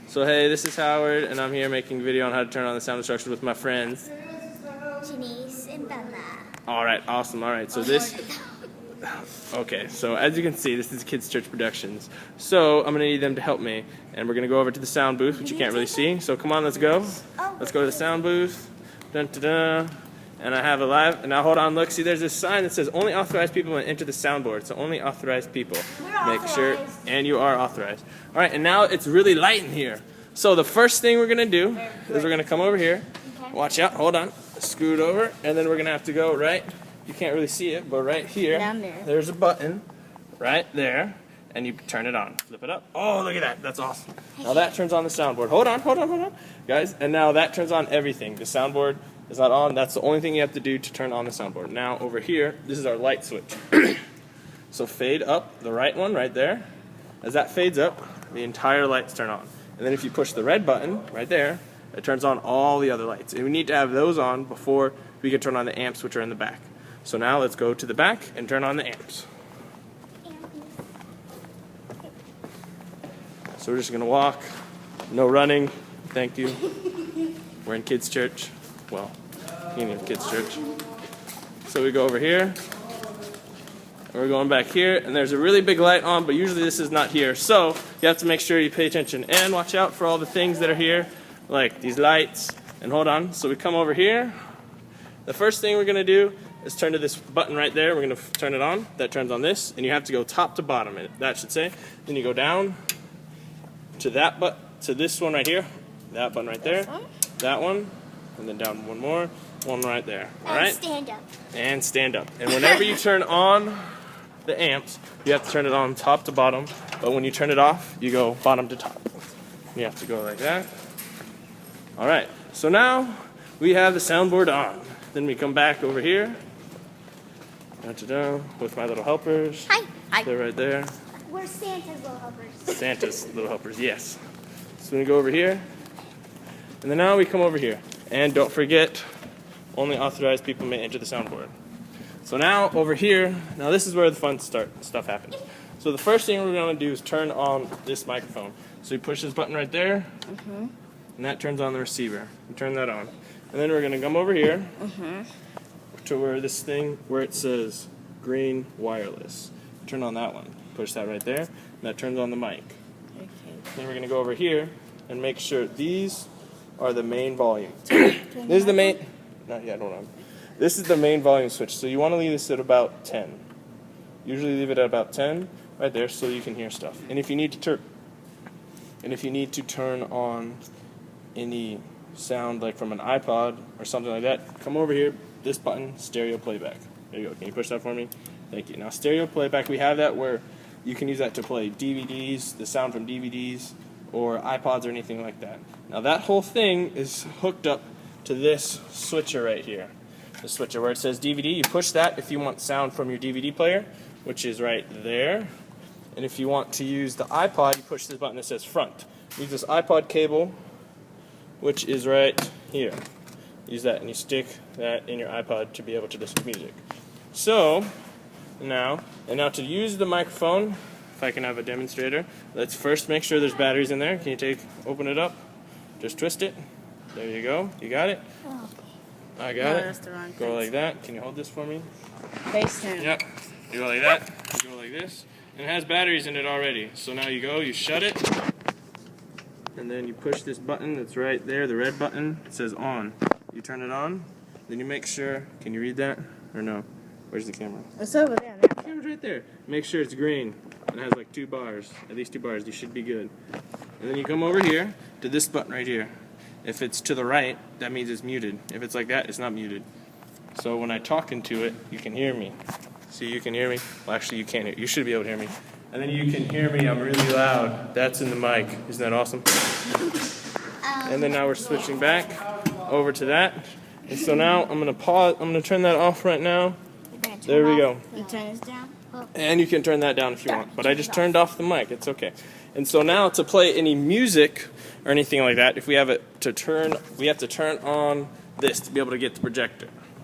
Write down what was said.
So hey, this is Howard, and I'm here making a video on how to turn on the sound instructions with my friends. Janice and Bella. Alright, awesome, alright, so this... Okay, so as you can see, this is Kids Church Productions. So, I'm going to need them to help me, and we're going to go over to the sound booth, which you can't really see. So come on, let's go. Let's go to the sound booth. Dun, dun, dun. And I have a live, and now hold on, look, see there's this sign that says only authorized people may enter the soundboard, so only authorized people. Make sure, and you are authorized. Alright, and now it's really light in here. So the first thing we're going to do is we're going to come over here, watch out, hold on, scoot over, and then we're going to have to go right, you can't really see it, but right here, there's a button, right there, and you turn it on, flip it up. Oh, look at that, that's awesome. Now that turns on the soundboard. Hold on, guys, and now that turns on everything. The soundboard is not on. That's the only thing you have to do to turn on the soundboard. Now over here, this is our light switch. So fade up the right one right there. As that fades up, the entire lights turn on. And then if you push the red button right there, it turns on all the other lights. And we need to have those on before we can turn on the amps, which are in the back. So now let's go to the back and turn on the amps. So we're just going to walk. No running. Thank you. We're in kids' church. Well, in kids' church. So we go over here. And we're going back here. And there's a really big light on, but usually this is not here. So you have to make sure you pay attention. And watch out for all the things that are here, like these lights. And hold on. So we come over here. The first thing we're going to do is turn to this button right there. We're going to turn it on. That turns on this. And you have to go top to bottom, that should say. Then you go down to that button, to this one right here. That button right there. That one. And then down one more. One right there. Alright? And stand up. And stand up. And whenever you turn on the amps, you have to turn it on top to bottom. But when you turn it off, you go bottom to top. You have to go like that. Alright. So now we have the soundboard on. Then we come back over here. With my little helpers. Hi. They're right there. We're Santa's little helpers. Santa's little helpers, yes. So we go over here. And then now we come over here. And don't forget, only authorized people may enter the soundboard. So now over here, now this is where the fun stuff happens. So the first thing we're going to do is turn on this microphone. So you push this button right there, and that turns on the receiver. You turn that on. And then we're going to come over here to where this thing, where it says green wireless. Turn on that one. Push that right there, and that turns on the mic. Okay. Then we're going to go over here and make sure these are the main volume. This is the main, not yet, hold on. This is the main volume switch, so you want to leave this at about 10. Usually leave it at about 10, right there, so you can hear stuff. And if you need to turn on any sound like from an iPod or something like that, come over here, this button, stereo playback. There you go, can you push that for me? Thank you. Now stereo playback, we have that where you can use that to play DVDs, the sound from DVDs, or iPods or anything like that. Now that whole thing is hooked up to this switcher right here. The switcher where it says DVD, you push that if you want sound from your DVD player, which is right there. And if you want to use the iPod, you push this button that says front. Use this iPod cable, which is right here. Use that and you stick that in your iPod to be able to listen to music. So, now to use the microphone, if I can have a demonstrator, let's first make sure there's batteries in there. Can you open it up? Just twist it. There you go. You got it? I got it. That's the wrong go like that. Can you hold this for me? Face down. Yep. You go like that. You go like this. And it has batteries in it already. So now you go, you shut it. And then you push this button that's right there, the red button. It says on. You turn it on. Then you make sure, can you read that? Or no? Where's the camera? It's over there now. The camera's right there. Make sure it's green. It has like 2 bars. At least 2 bars. You should be good. And then you come over here to this button right here. If it's to the right, that means it's muted. If it's like that, it's not muted. So when I talk into it, you can hear me. See, you can hear me. Well, actually, you can't hear. You should be able to hear me. And then you can hear me. I'm really loud. That's in the mic. Isn't that awesome? And then now we're switching back over to that. And so now I'm going to pause. I'm going to turn that off right now. There we go. You turn this down? And you can turn that down if you want. But I just turned off the mic. It's okay. And so now to play any music or anything like that, if we have it to turn, we have to turn on this to be able to get the projector.